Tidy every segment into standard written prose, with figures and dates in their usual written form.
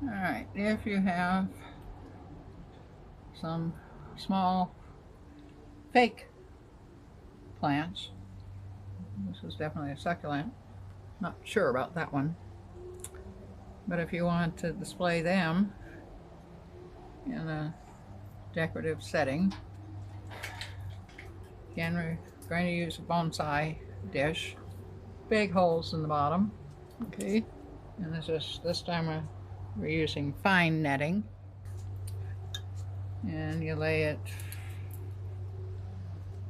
Alright, if you have some small fake plants, this is definitely a succulent, not sure about that one, but if you want to display them in a decorative setting, again we're going to use a bonsai dish, big holes in the bottom. Okay, and this time we're using fine netting, and you lay it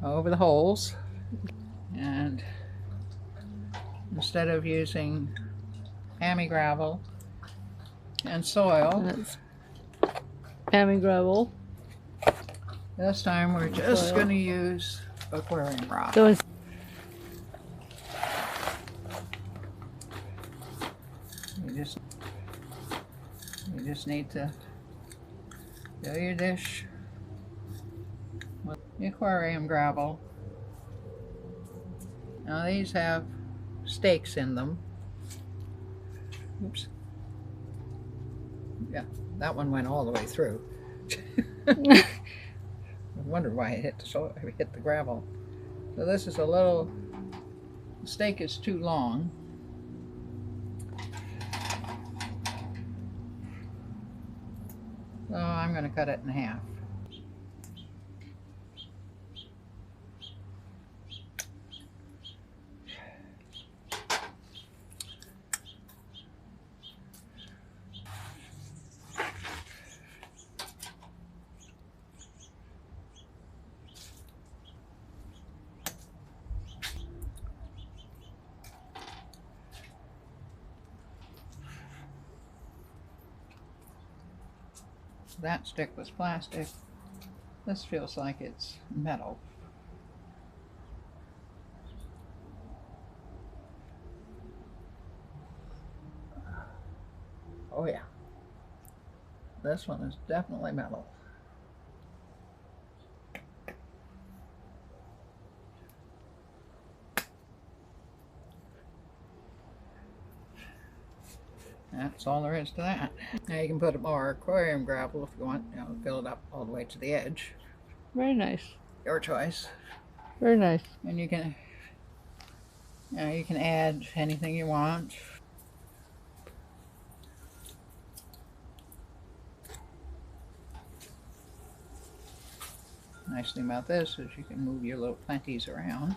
over the holes, and instead of using hammy gravel and soil, That's hammy gravel. This time we're just going to use aquarium rock. So it's you just need to fill your dish with the aquarium gravel. Now these have stakes in them. Oops. Yeah, that one went all the way through. I wondered why it hit the gravel. So this is a little, the stake is too long. So I'm going to cut it in half. That stick was plastic. This feels like it's metal. Oh yeah. This one is definitely metal. That's all there is to that. Now you can put more aquarium gravel if you want, fill it up all the way to the edge. very nice. Your choice. Very nice. And you can add anything you want. Nice thing about this is you can move your little planties around.